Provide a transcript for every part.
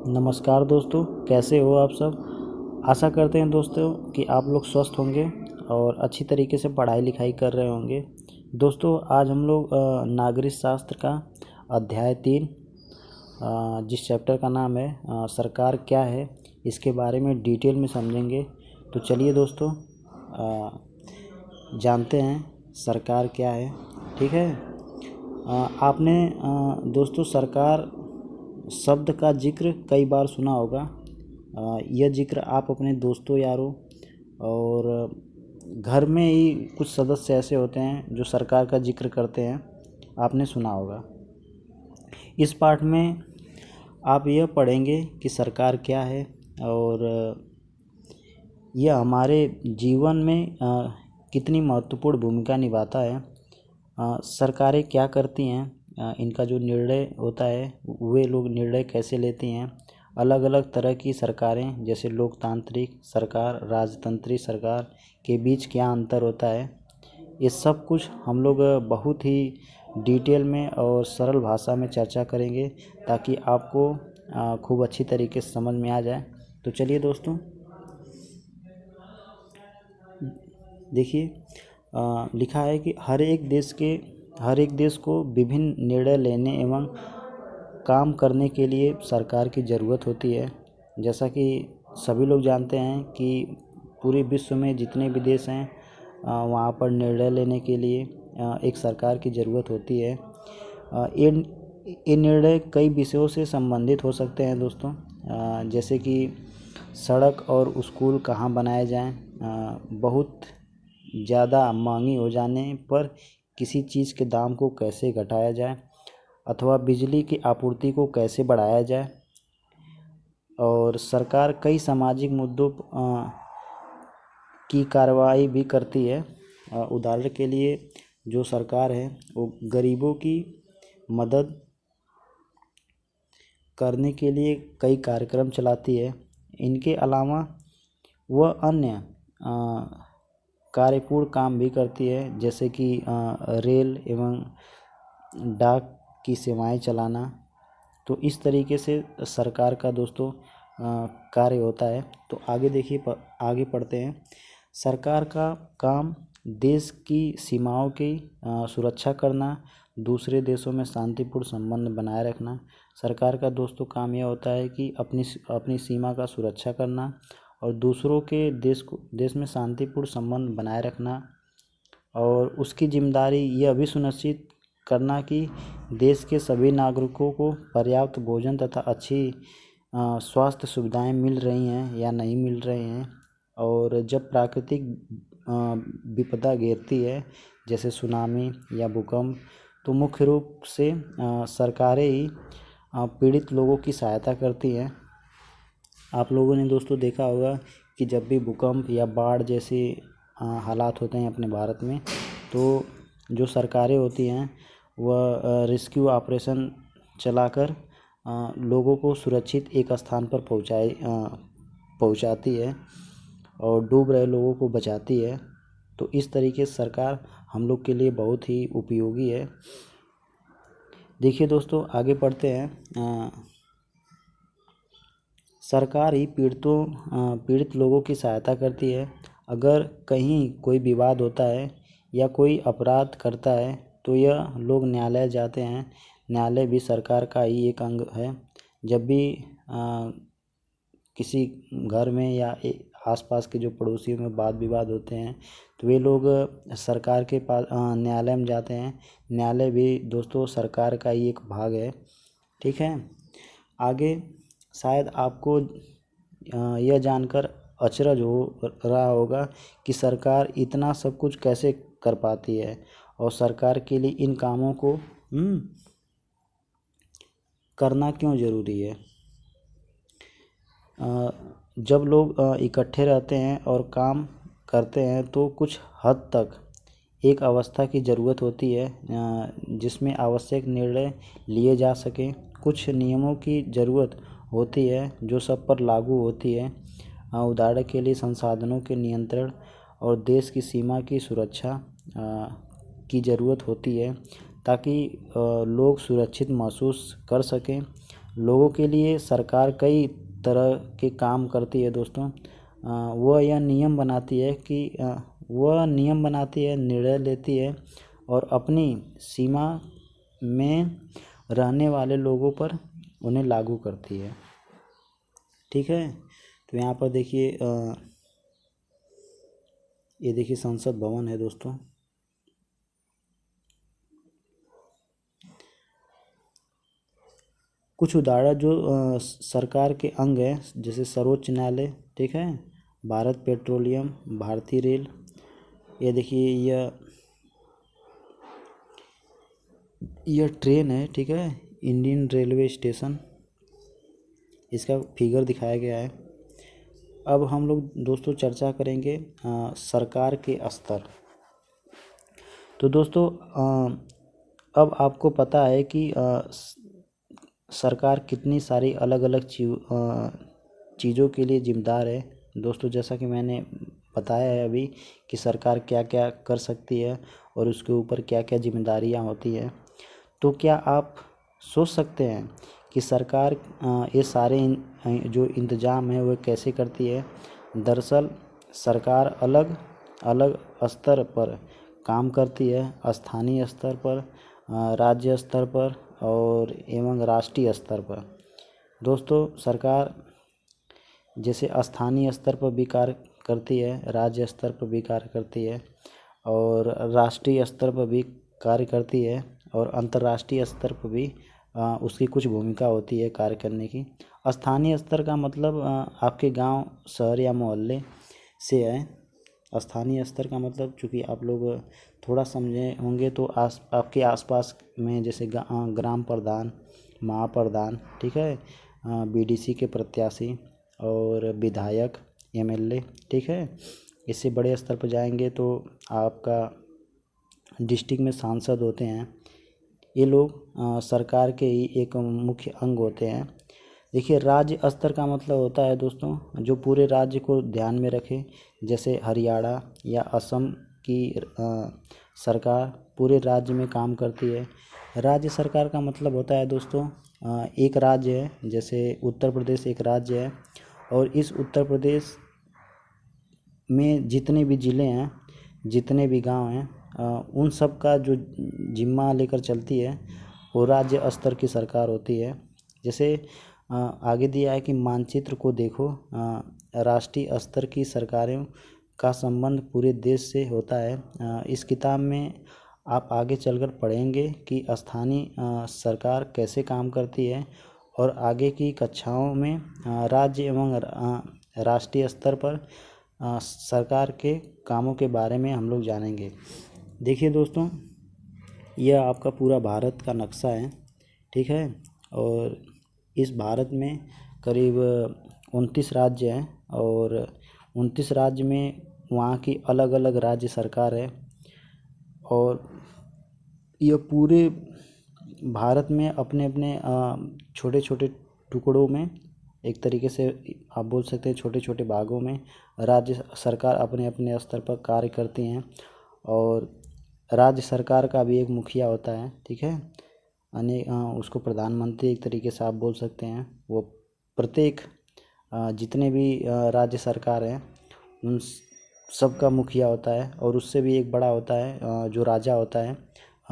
नमस्कार दोस्तों, कैसे हो आप सब। आशा करते हैं दोस्तों कि आप लोग स्वस्थ होंगे और अच्छी तरीके से पढ़ाई लिखाई कर रहे होंगे। दोस्तों आज हम लोग नागरिक शास्त्र का अध्याय 3 जिस चैप्टर का नाम है सरकार क्या है, इसके बारे में डिटेल में समझेंगे। तो चलिए दोस्तों जानते हैं सरकार क्या है। ठीक है। आपने दोस्तों सरकार शब्द का जिक्र कई बार सुना होगा। यह जिक्र आप अपने दोस्तों यारों और घर में ही कुछ सदस्य ऐसे होते हैं जो सरकार का जिक्र करते हैं, आपने सुना होगा। इस पाठ में आप यह पढ़ेंगे कि सरकार क्या है और यह हमारे जीवन में कितनी महत्वपूर्ण भूमिका निभाता है। सरकारें क्या करती हैं, इनका जो निर्णय होता है वे लोग निर्णय कैसे लेती हैं। अलग अलग तरह की सरकारें जैसे लोकतांत्रिक सरकार, राजतंत्री सरकार के बीच क्या अंतर होता है, ये सब कुछ हम लोग बहुत ही डिटेल में और सरल भाषा में चर्चा करेंगे ताकि आपको खूब अच्छी तरीके से समझ में आ जाए। तो चलिए दोस्तों देखिए, लिखा है कि हर एक देश को विभिन्न निर्णय लेने एवं काम करने के लिए सरकार की ज़रूरत होती है। जैसा कि सभी लोग जानते हैं कि पूरे विश्व में जितने भी देश हैं वहाँ पर निर्णय लेने के लिए एक सरकार की ज़रूरत होती है। ये निर्णय कई विषयों से संबंधित हो सकते हैं दोस्तों, जैसे कि सड़क और स्कूल कहाँ बनाए जाएं, बहुत ज़्यादा महंगी हो जाने पर किसी चीज़ के दाम को कैसे घटाया जाए अथवा बिजली की आपूर्ति को कैसे बढ़ाया जाए। और सरकार कई सामाजिक मुद्दों की कार्रवाई भी करती है। उदाहरण के लिए जो सरकार है वो गरीबों की मदद करने के लिए कई कार्यक्रम चलाती है। इनके अलावा वह अन्य कार्यपूर्ण काम भी करती है, जैसे कि रेल एवं डाक की सेवाएं चलाना। तो इस तरीके से सरकार का दोस्तों कार्य होता है। तो आगे देखिए, आगे पढ़ते हैं। सरकार का काम देश की सीमाओं की सुरक्षा करना, दूसरे देशों में शांतिपूर्ण संबंध बनाए रखना। सरकार का दोस्तों काम यह होता है कि अपनी सीमा का सुरक्षा करना और दूसरों के देश में शांतिपूर्ण संबंध बनाए रखना। और उसकी जिम्मेदारी यह भी सुनिश्चित करना कि देश के सभी नागरिकों को पर्याप्त भोजन तथा अच्छी स्वास्थ्य सुविधाएं मिल रही हैं या नहीं मिल रही हैं। और जब प्राकृतिक विपदा घेरती है जैसे सुनामी या भूकंप, तो मुख्य रूप से सरकारें ही पीड़ित लोगों की सहायता करती हैं। आप लोगों ने दोस्तों देखा होगा कि जब भी भूकंप या बाढ़ जैसे हालात होते हैं अपने भारत में, तो जो सरकारें होती हैं वह रेस्क्यू ऑपरेशन चलाकर लोगों को सुरक्षित एक स्थान पर पहुंचाती है और डूब रहे लोगों को बचाती है। तो इस तरीके से सरकार हम लोग के लिए बहुत ही उपयोगी है। देखिए दोस्तों आगे पढ़ते हैं। सरकार ही पीड़ित लोगों की सहायता करती है। अगर कहीं कोई विवाद होता है या कोई अपराध करता है तो यह लोग न्यायालय जाते हैं। न्यायालय भी सरकार का ही एक अंग है। जब भी किसी घर में या आसपास के जो पड़ोसियों में वाद विवाद होते हैं तो वे लोग सरकार के पास न्यायालय में जाते हैं। न्यायालय भी दोस्तों सरकार का ही एक भाग है। ठीक है। आगे शायद आपको यह जानकर अचरज हो रहा होगा कि सरकार इतना सब कुछ कैसे कर पाती है और सरकार के लिए इन कामों को करना क्यों ज़रूरी है। जब लोग इकट्ठे रहते हैं और काम करते हैं तो कुछ हद तक एक अवस्था की ज़रूरत होती है जिसमें आवश्यक निर्णय लिए जा सकें। कुछ नियमों की ज़रूरत होती है जो सब पर लागू होती है। उदाहरण के लिए संसाधनों के नियंत्रण और देश की सीमा की सुरक्षा की ज़रूरत होती है ताकि लोग सुरक्षित महसूस कर सकें। लोगों के लिए सरकार कई तरह के काम करती है दोस्तों। वह नियम बनाती है, निर्णय लेती है और अपनी सीमा में रहने वाले लोगों पर उन्हें लागू करती है। ठीक है, तो यहाँ पर देखिए ये देखिए संसद भवन है दोस्तों। कुछ उदाहरण जो सरकार के अंग हैं, जैसे सर्वोच्च न्यायालय, ठीक है, भारत पेट्रोलियम, भारतीय रेल। ये देखिए यह ट्रेन है, ठीक है, इंडियन रेलवे स्टेशन, इसका फिगर दिखाया गया है। अब हम लोग दोस्तों चर्चा करेंगे सरकार के स्तर। तो दोस्तों अब आपको पता है कि सरकार कितनी सारी अलग अलग चीज़ों के लिए जिम्मेदार है दोस्तों। जैसा कि मैंने बताया है अभी कि सरकार क्या क्या कर सकती है और उसके ऊपर क्या क्या जिम्मेदारियां होती हैं। तो क्या आप सोच सकते हैं कि सरकार ये सारे जो इंतज़ाम है वह कैसे करती है? दरअसल सरकार अलग अलग स्तर पर काम करती है, स्थानीय स्तर पर, राज्य स्तर पर और एवं राष्ट्रीय स्तर पर। दोस्तों सरकार जैसे स्थानीय स्तर पर भी कार्य करती है, राज्य स्तर पर भी कार्य करती है और राष्ट्रीय स्तर पर भी कार्य करती है और अंतर्राष्ट्रीय स्तर पर भी उसकी कुछ भूमिका होती है कार्य करने की। स्थानीय स्तर का मतलब आपके गांव, शहर या मोहल्ले से है। स्थानीय स्तर का मतलब, चूँकि आप लोग थोड़ा समझे होंगे तो आपके आसपास में जैसे ग्राम प्रधान, महाप्रधान, ठीक है, बीडीसी के प्रत्याशी और विधायक, एमएलए, ठीक है। इससे बड़े स्तर पर जाएंगे तो आपका डिस्ट्रिक्ट में सांसद होते हैं। ये लोग सरकार के ही एक मुख्य अंग होते हैं। देखिए राज्य स्तर का मतलब होता है दोस्तों जो पूरे राज्य को ध्यान में रखे। जैसे हरियाणा या असम की सरकार पूरे राज्य में काम करती है। राज्य सरकार का मतलब होता है दोस्तों एक राज्य है, जैसे उत्तर प्रदेश एक राज्य है और इस उत्तर प्रदेश में जितने भी ज़िले हैं, जितने भी गांव हैं, उन सब का जो जिम्मा लेकर चलती है वो राज्य स्तर की सरकार होती है। जैसे आगे दिया है कि मानचित्र को देखो, राष्ट्रीय स्तर की सरकारों का संबंध पूरे देश से होता है। इस किताब में आप आगे चलकर पढ़ेंगे कि स्थानीय सरकार कैसे काम करती है और आगे की कक्षाओं में राज्य एवं राष्ट्रीय स्तर पर सरकार के कामों के बारे में हम लोग जानेंगे। देखिए दोस्तों यह आपका पूरा भारत का नक्शा है, ठीक है, और इस भारत में करीब 29 राज्य हैं और 29 राज्य में वहाँ की अलग अलग राज्य सरकार है और यह पूरे भारत में अपने अपने छोटे छोटे टुकड़ों में, एक तरीके से आप बोल सकते हैं छोटे छोटे भागों में राज्य सरकार अपने अपने स्तर पर कार्य करती हैं और राज्य सरकार का भी एक मुखिया होता है, ठीक है, उसको प्रधानमंत्री एक तरीके से आप बोल सकते हैं। वो प्रत्येक जितने भी राज्य सरकार हैं उन सब का मुखिया होता है और उससे भी एक बड़ा होता है जो राजा होता है,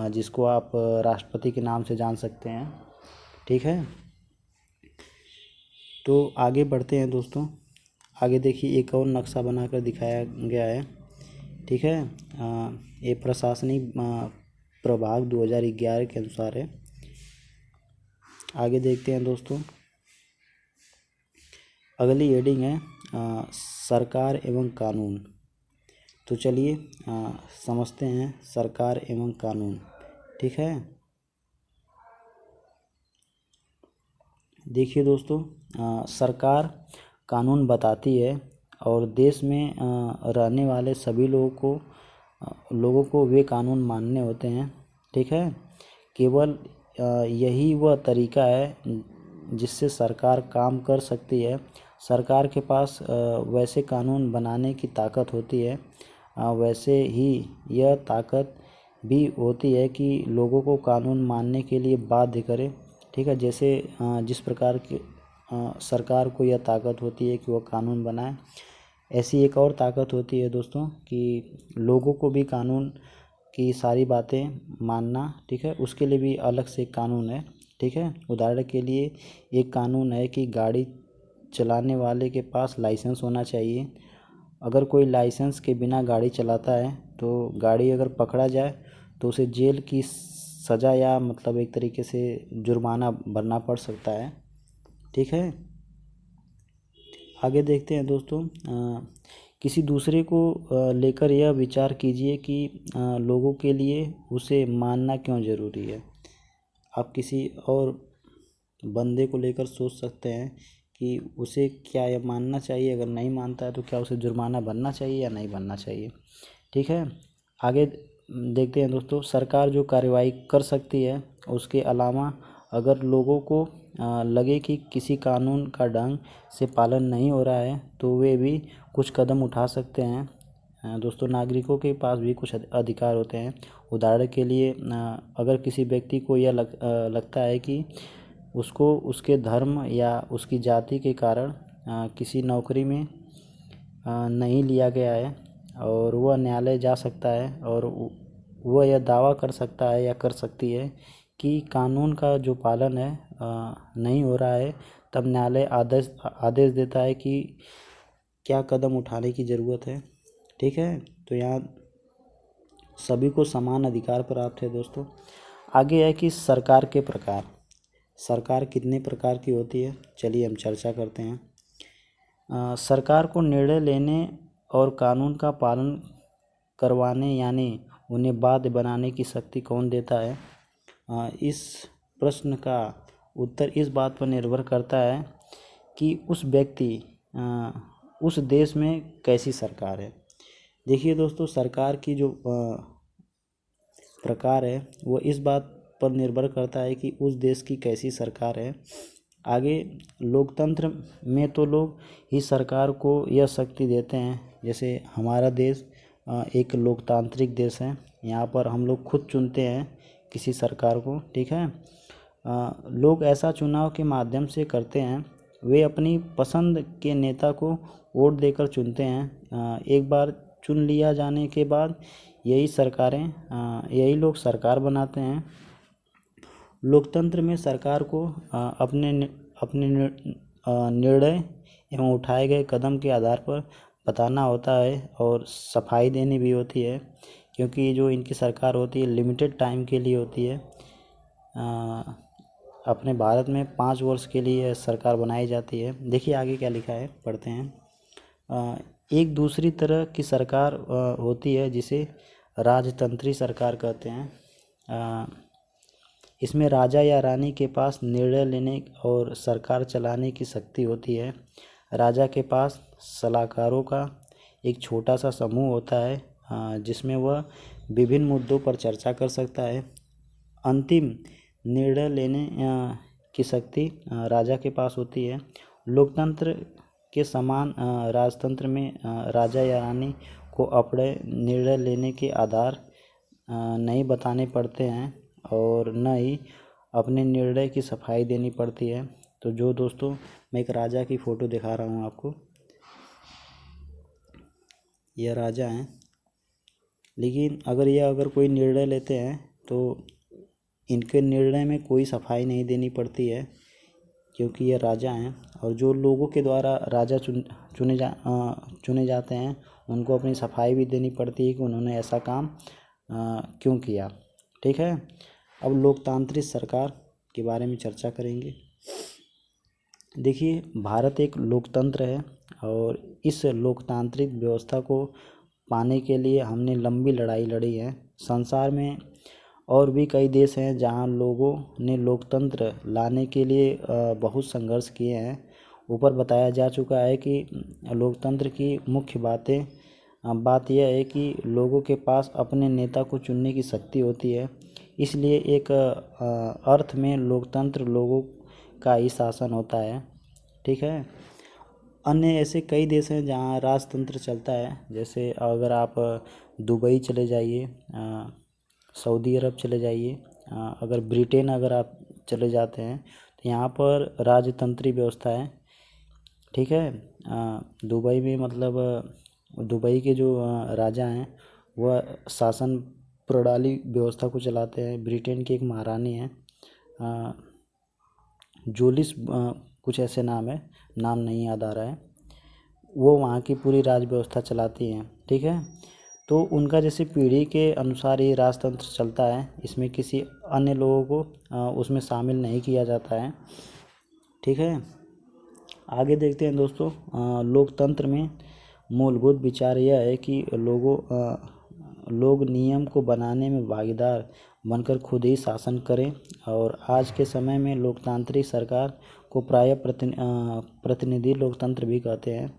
जिसको आप राष्ट्रपति के नाम से जान सकते हैं, ठीक है। तो आगे बढ़ते हैं दोस्तों। आगे देखिए एक और नक्शा बनाकर दिखाया गया है, ठीक है। ये प्रशासनिक प्रभाग 2011 के अनुसार है। आगे देखते हैं दोस्तों। अगली हेडिंग है सरकार एवं कानून। तो चलिए समझते हैं सरकार एवं कानून, ठीक है। देखिए दोस्तों सरकार कानून बताती है और देश में रहने वाले सभी लोगों को वे कानून मानने होते हैं, ठीक है। केवल यही वह तरीका है जिससे सरकार काम कर सकती है। सरकार के पास वैसे कानून बनाने की ताकत होती है, वैसे ही यह ताकत भी होती है कि लोगों को कानून मानने के लिए बाध्य करे, ठीक है। जैसे जिस प्रकार की सरकार को यह ताकत होती है कि वह कानून बनाए, ऐसी एक और ताकत होती है दोस्तों कि लोगों को भी कानून की सारी बातें मानना, ठीक है, उसके लिए भी अलग से एक कानून है, ठीक है। उदाहरण के लिए एक कानून है कि गाड़ी चलाने वाले के पास लाइसेंस होना चाहिए। अगर कोई लाइसेंस के बिना गाड़ी चलाता है तो गाड़ी अगर पकड़ा जाए तो उसे जेल की सज़ा या मतलब एक तरीके से जुर्माना भरना पड़ सकता है, ठीक है। आगे देखते हैं दोस्तों, किसी दूसरे को लेकर यह विचार कीजिए कि लोगों के लिए उसे मानना क्यों ज़रूरी है। आप किसी और बंदे को लेकर सोच सकते हैं कि उसे क्या यह मानना चाहिए, अगर नहीं मानता है तो क्या उसे जुर्माना भरना चाहिए या नहीं भरना चाहिए, ठीक है। आगे देखते हैं दोस्तों, सरकार जो कार्रवाई कर सकती है उसके अलावा अगर लोगों को लगे कि किसी कानून का ढंग से पालन नहीं हो रहा है तो वे भी कुछ कदम उठा सकते हैं। दोस्तों, नागरिकों के पास भी कुछ अधिकार होते हैं। उदाहरण के लिए अगर किसी व्यक्ति को यह लगता है कि उसको उसके धर्म या उसकी जाति के कारण किसी नौकरी में नहीं लिया गया है और वह न्यायालय जा सकता है और वह यह दावा कर सकता है या कर सकती है कि कानून का जो पालन है नहीं हो रहा है, तब न्यायालय आदेश देता है कि क्या कदम उठाने की ज़रूरत है, ठीक है। तो यहाँ सभी को समान अधिकार प्राप्त है दोस्तों। आगे है कि सरकार के प्रकार, सरकार कितने प्रकार की होती है, चलिए हम चर्चा करते हैं। सरकार को निर्णय लेने और कानून का पालन करवाने यानी उन्हें बाध्य बनाने की शक्ति कौन देता है। इस प्रश्न का उत्तर इस बात पर निर्भर करता है कि उस व्यक्ति उस देश में कैसी सरकार है। देखिए दोस्तों, सरकार की जो प्रकार है वो इस बात पर निर्भर करता है कि उस देश की कैसी सरकार है। आगे लोकतंत्र में तो लोग ही सरकार को यह शक्ति देते हैं। जैसे हमारा देश एक लोकतांत्रिक देश है, यहाँ पर हम लोग खुद चुनते हैं किसी सरकार को, ठीक है। लोग ऐसा चुनाव के माध्यम से करते हैं, वे अपनी पसंद के नेता को वोट देकर चुनते हैं। एक बार चुन लिया जाने के बाद यही लोग सरकार बनाते हैं। लोकतंत्र में सरकार को अपने निर्णय एवं उठाए गए कदम के आधार पर बताना होता है और सफाई देनी भी होती है, क्योंकि जो इनकी सरकार होती है लिमिटेड टाइम के लिए होती है। अपने भारत में 5 वर्ष के लिए सरकार बनाई जाती है। देखिए आगे क्या लिखा है, पढ़ते हैं। एक दूसरी तरह की सरकार होती है जिसे राजतंत्री सरकार कहते हैं। इसमें राजा या रानी के पास निर्णय लेने और सरकार चलाने की शक्ति होती है। राजा के पास सलाहकारों का एक छोटा सा समूह होता है जिसमें वह विभिन्न मुद्दों पर चर्चा कर सकता है। अंतिम निर्णय लेने की शक्ति राजा के पास होती है। लोकतंत्र के समान राजतंत्र में राजा या रानी को अपने निर्णय लेने के आधार नहीं बताने पड़ते हैं और न ही अपने निर्णय की सफाई देनी पड़ती है। तो जो दोस्तों, मैं एक राजा की फ़ोटो दिखा रहा हूँ आपको, यह राजा हैं, लेकिन अगर कोई निर्णय लेते हैं तो इनके निर्णय में कोई सफाई नहीं देनी पड़ती है, क्योंकि ये राजा हैं। और जो लोगों के द्वारा राजा चुने जाते हैं उनको अपनी सफाई भी देनी पड़ती है कि उन्होंने ऐसा काम क्यों किया, ठीक है। अब लोकतांत्रिक सरकार के बारे में चर्चा करेंगे। देखिए, भारत एक लोकतंत्र है और इस लोकतांत्रिक व्यवस्था को पाने के लिए हमने लंबी लड़ाई लड़ी है। संसार में और भी कई देश हैं जहां लोगों ने लोकतंत्र लाने के लिए बहुत संघर्ष किए हैं। ऊपर बताया जा चुका है कि लोकतंत्र की मुख्य बात यह है कि लोगों के पास अपने नेता को चुनने की शक्ति होती है। इसलिए एक अर्थ में लोकतंत्र लोगों का ही शासन होता है, ठीक है। अन्य ऐसे कई देश हैं जहाँ राजतंत्र चलता है। जैसे अगर आप दुबई चले जाइए, सऊदी अरब चले जाइए, अगर ब्रिटेन अगर आप चले जाते हैं तो यहाँ पर राजतंत्री व्यवस्था है, ठीक है। दुबई में मतलब दुबई के जो राजा हैं वह शासन प्रणाली व्यवस्था को चलाते हैं। ब्रिटेन की एक महारानी है, जोलिस कुछ ऐसे नाम है, नाम नहीं याद आ रहा है, वो वहाँ की पूरी राज व्यवस्था चलाती हैं, ठीक है। तो उनका जैसे पीढ़ी के अनुसार ये राजतंत्र चलता है, इसमें किसी अन्य लोगों को उसमें शामिल नहीं किया जाता है, ठीक है। आगे देखते हैं दोस्तों, लोकतंत्र में मूलभूत विचार यह है कि लोग नियम को बनाने में भागीदार बनकर खुद ही शासन करें। और आज के समय में लोकतांत्रिक सरकार को प्रायः प्रतिनिधि लोकतंत्र भी कहते हैं।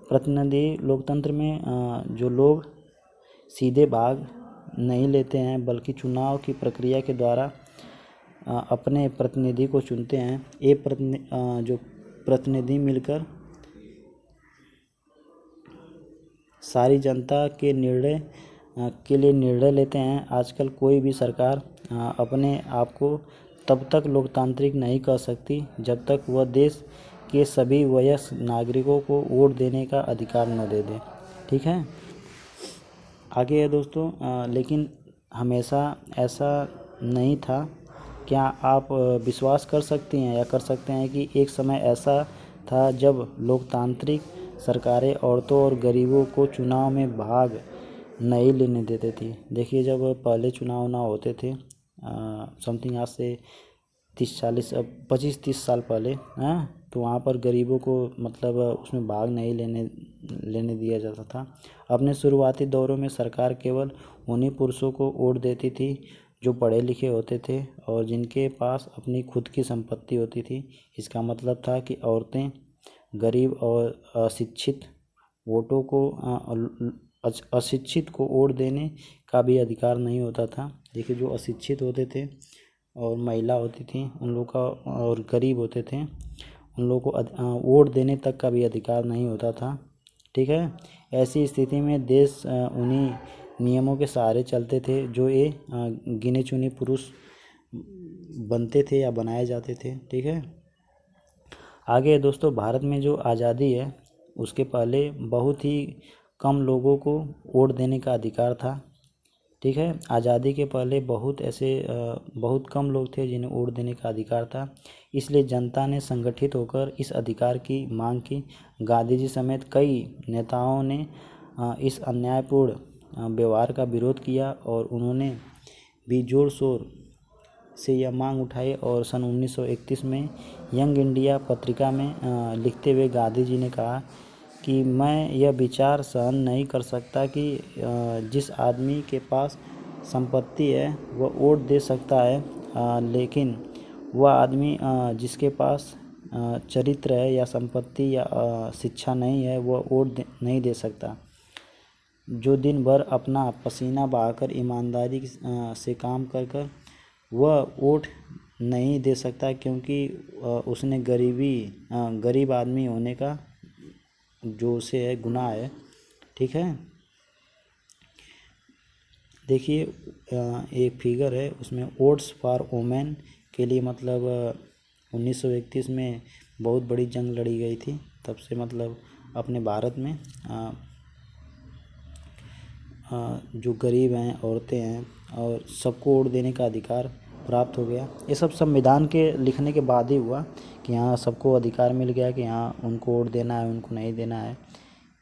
प्रतिनिधि लोकतंत्र में जो लोग सीधे भाग नहीं लेते हैं बल्कि चुनाव की प्रक्रिया के द्वारा अपने प्रतिनिधि को चुनते हैं। ये जो प्रतिनिधि मिलकर सारी जनता के निर्णय के लिए निर्णय लेते हैं। आजकल कोई भी सरकार अपने आप को तब तक लोकतांत्रिक नहीं कह सकती जब तक वह देश के सभी वयस्क नागरिकों को वोट देने का अधिकार न दे दे, ठीक है। आगे है दोस्तों, लेकिन हमेशा ऐसा नहीं था। क्या आप विश्वास कर सकती हैं या कर सकते हैं कि एक समय ऐसा था जब लोकतांत्रिक सरकारें औरतों और गरीबों को चुनाव में भाग नहीं लेने देते थी। देखिए, जब पहले चुनाव ना होते थे समथिंग आज से 30-40 अब 25-30 साल पहले, तो वहाँ पर गरीबों को मतलब उसमें भाग नहीं लेने दिया जाता था। अपने शुरुआती दौरों में सरकार केवल उन्हीं पुरुषों को वोट देती थी जो पढ़े लिखे होते थे और जिनके पास अपनी खुद की संपत्ति होती थी। इसका मतलब था कि औरतें, गरीब और अशिक्षित को वोट देने का भी अधिकार नहीं होता था। देखिए, जो अशिक्षित होते थे और महिला होती थी उन लोगों का, और गरीब होते थे उन लोगों को वोट देने तक का भी अधिकार नहीं होता था, ठीक है। ऐसी स्थिति में देश उन्हीं नियमों के सहारे चलते थे जो ये गिने चुने पुरुष बनते थे या बनाए जाते थे, ठीक है। आगे दोस्तों, भारत में जो आज़ादी है उसके पहले बहुत ही कम लोगों को वोट देने का अधिकार था, ठीक है। आज़ादी के पहले बहुत कम लोग थे जिन्हें वोट देने का अधिकार था। इसलिए जनता ने संगठित होकर इस अधिकार की मांग की। गांधी जी समेत कई नेताओं ने इस अन्यायपूर्ण व्यवहार का विरोध किया और उन्होंने भी जोर शोर से यह मांग उठाई। और सन 1931 में यंग इंडिया पत्रिका में लिखते हुए गांधी जी ने कहा कि मैं यह विचार सहन नहीं कर सकता कि जिस आदमी के पास संपत्ति है वह वोट दे सकता है, लेकिन वह आदमी जिसके पास चरित्र है या संपत्ति या शिक्षा नहीं है वह वोट नहीं दे सकता। जो दिन भर अपना पसीना बहाकर ईमानदारी से काम कर कर वह वोट नहीं दे सकता क्योंकि उसने गरीब आदमी होने का जो उसे है गुनाह है, ठीक है। देखिए, एक फिगर है उसमें वोट्स फॉर वुमेन के लिए मतलब 1931 में बहुत बड़ी जंग लड़ी गई थी। तब से मतलब अपने भारत में जो गरीब हैं, औरतें हैं और सबको वोट देने का अधिकार प्राप्त हो गया। ये सब संविधान के लिखने के बाद ही हुआ कि यहाँ सबको अधिकार मिल गया कि यहाँ उनको वोट देना है, उनको नहीं देना है।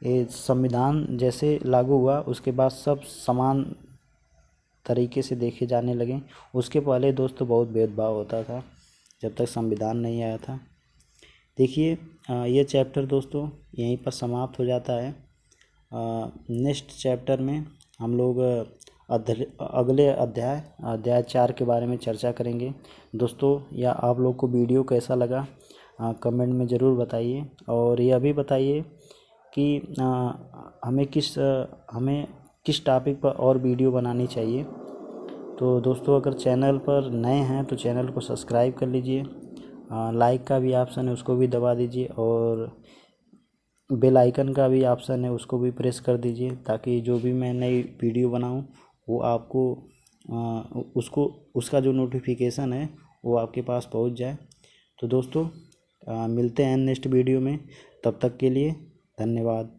ये संविधान जैसे लागू हुआ उसके बाद सब समान तरीके से देखे जाने लगे। उसके पहले दोस्तों बहुत भेदभाव होता था जब तक संविधान नहीं आया था। देखिए, ये चैप्टर दोस्तों यहीं पर समाप्त हो जाता है। नेक्स्ट चैप्टर में हम लोग अगले अध्याय 4 के बारे में चर्चा करेंगे दोस्तों। या आप लोग को वीडियो कैसा लगा कमेंट में ज़रूर बताइए और यह भी बताइए कि हमें किस टॉपिक पर और वीडियो बनानी चाहिए। तो दोस्तों, अगर चैनल पर नए हैं तो चैनल को सब्सक्राइब कर लीजिए, लाइक का भी ऑप्शन है उसको भी दबा दीजिए और बेल आइकन का भी ऑप्शन है उसको भी प्रेस कर दीजिए ताकि जो भी मैं नई वीडियो बनाऊं वो आपको उसका जो नोटिफिकेशन है वो आपके पास पहुंच जाए। तो दोस्तों मिलते हैं नेक्स्ट वीडियो में, तब तक के लिए धन्यवाद।